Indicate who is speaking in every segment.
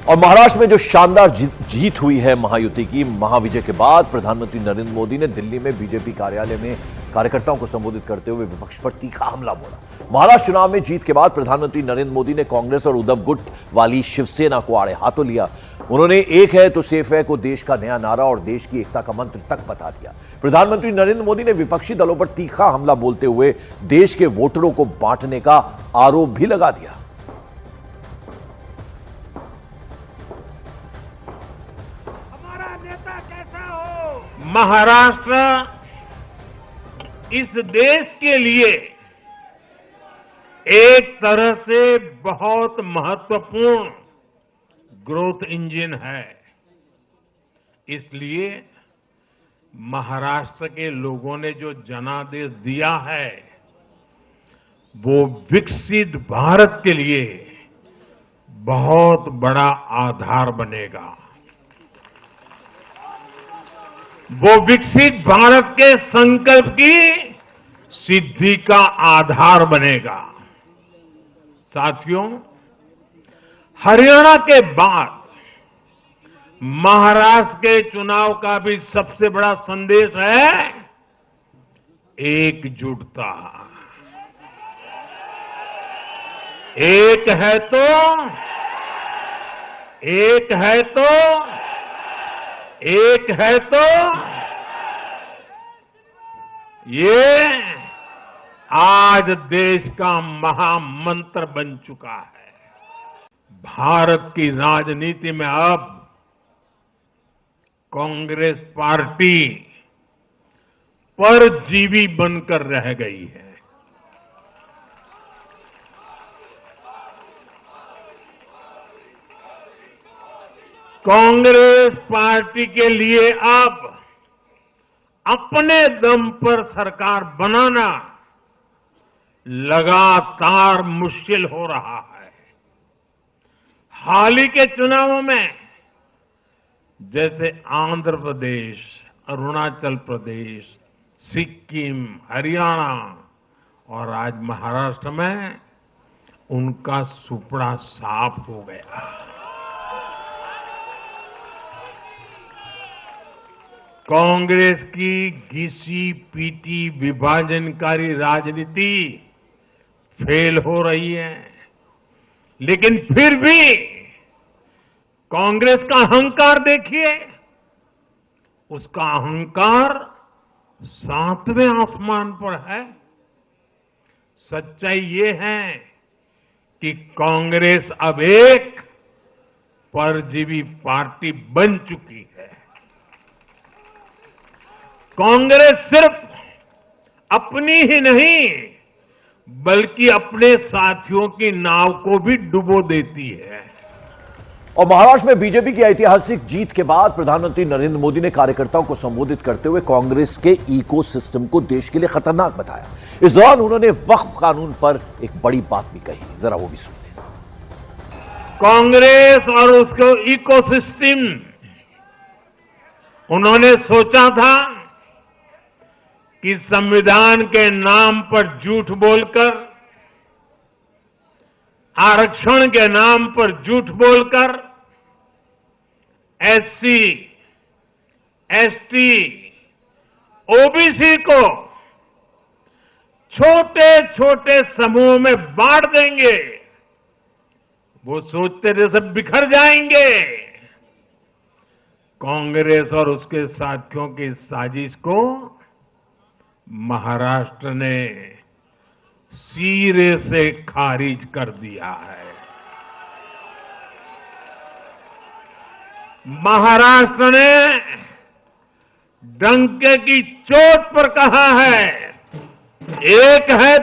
Speaker 1: और महाराष्ट्र में जो शानदार जीत हुई है महायुति की, महाविजय के बाद प्रधानमंत्री नरेंद्र मोदी ने दिल्ली में बीजेपी कार्यालय में कार्यकर्ताओं को संबोधित करते हुए विपक्ष पर तीखा हमला बोला। महाराष्ट्र चुनाव में जीत के बाद प्रधानमंत्री नरेंद्र मोदी ने कांग्रेस और उद्धव गुट वाली शिवसेना को आड़े हाथों लिया। उन्होंने एक है तो सेफ है को देश का नया नारा और देश की एकता का मंत्र तक बता दिया। प्रधानमंत्री नरेंद्र मोदी ने विपक्षी दलों पर तीखा हमला बोलते हुए देश के वोटरों को बांटने का आरोप भी लगा दिया।
Speaker 2: महाराष्ट्र इस देश के लिए एक तरह से बहुत महत्वपूर्ण ग्रोथ इंजन है। इसलिए महाराष्ट्र के लोगों ने जो जनादेश दिया है वो विकसित भारत के लिए बहुत बड़ा आधार बनेगा। वो विकसित भारत के संकल्प की सिद्धि का आधार बनेगा। साथियों, हरियाणा के बाद महाराष्ट्र के चुनाव का भी सबसे बड़ा संदेश है एकजुटता। एक है तो ये आज देश का महामंत्र बन चुका है। भारत की राजनीति में अब कांग्रेस पार्टी परजीवी बनकर रह गई है। कांग्रेस पार्टी के लिए अब अपने दम पर सरकार बनाना लगातार मुश्किल हो रहा है। हाल ही के चुनावों में जैसे आंध्र प्रदेश, अरुणाचल प्रदेश, सिक्किम, हरियाणा और आज महाराष्ट्र में उनका सुपड़ा साफ हो गया। कांग्रेस की घिसी पीटी विभाजनकारी राजनीति फेल हो रही है, लेकिन फिर भी कांग्रेस का अहंकार देखिए। उसका अहंकार 7वें आसमान पर है। सच्चाई ये है कि कांग्रेस अब एक परजीवी पार्टी बन चुकी है। कांग्रेस सिर्फ अपनी ही नहीं बल्कि अपने साथियों की नाव को भी डुबो देती है।
Speaker 1: और महाराष्ट्र में बीजेपी की ऐतिहासिक जीत के बाद प्रधानमंत्री नरेंद्र मोदी ने कार्यकर्ताओं को संबोधित करते हुए कांग्रेस के इकोसिस्टम को देश के लिए खतरनाक बताया। इस दौरान उन्होंने वक्फ कानून पर एक बड़ी बात भी कही, जरा वो भी सुनिए।
Speaker 2: कांग्रेस और उसके इकोसिस्टम, उन्होंने सोचा था कि संविधान के नाम पर झूठ बोलकर, आरक्षण के नाम पर झूठ बोलकर एससी, एसटी, ओबीसी को छोटे छोटे समूहों में बांट देंगे। वो सोचते थे सब बिखर जाएंगे। कांग्रेस और उसके साथियों की साजिश को महाराष्ट्र ने सिरे से खारिज कर दिया है। महाराष्ट्र ने डंके की चोट पर कहा है, एक है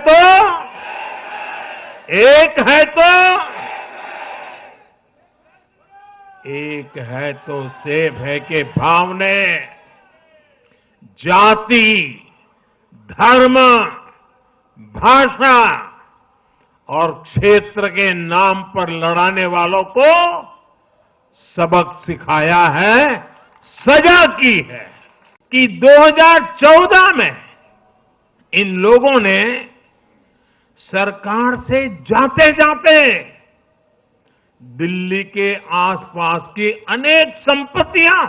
Speaker 2: तो सेफ है के भाव ने जाति, धर्म, भाषा और क्षेत्र के नाम पर लड़ाने वालों को सबक सिखाया है, सजा की है। कि 2014 में इन लोगों ने सरकार से जाते जाते दिल्ली के आसपास की अनेक संपत्तियां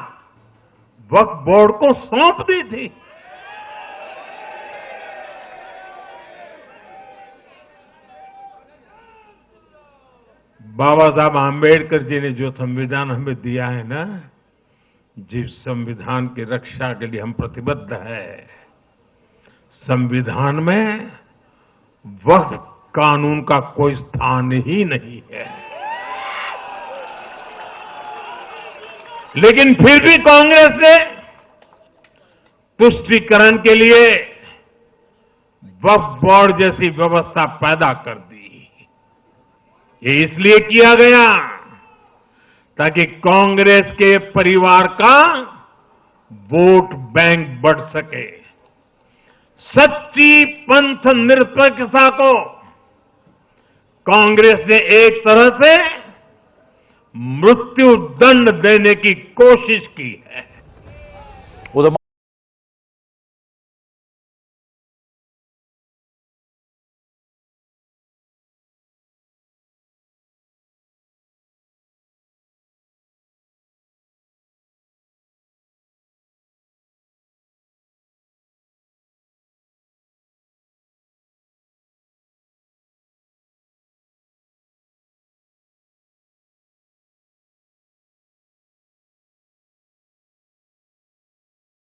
Speaker 2: वक्फ बोर्ड को सौंप दी थी। बाबा साहब आम्बेडकर जी ने जो संविधान हमें दिया है ना, जिस संविधान की रक्षा के लिए हम प्रतिबद्ध है, संविधान में वक्फ कानून का कोई स्थान ही नहीं है। लेकिन फिर भी कांग्रेस ने तुष्टीकरण के लिए वक्फ बोर्ड जैसी व्यवस्था पैदा कर दी। ये इसलिए किया गया ताकि कांग्रेस के परिवार का वोट बैंक बढ़ सके। सच्ची पंथ निरपेक्षता को कांग्रेस ने एक तरह से मृत्यु दंड देने की कोशिश की है।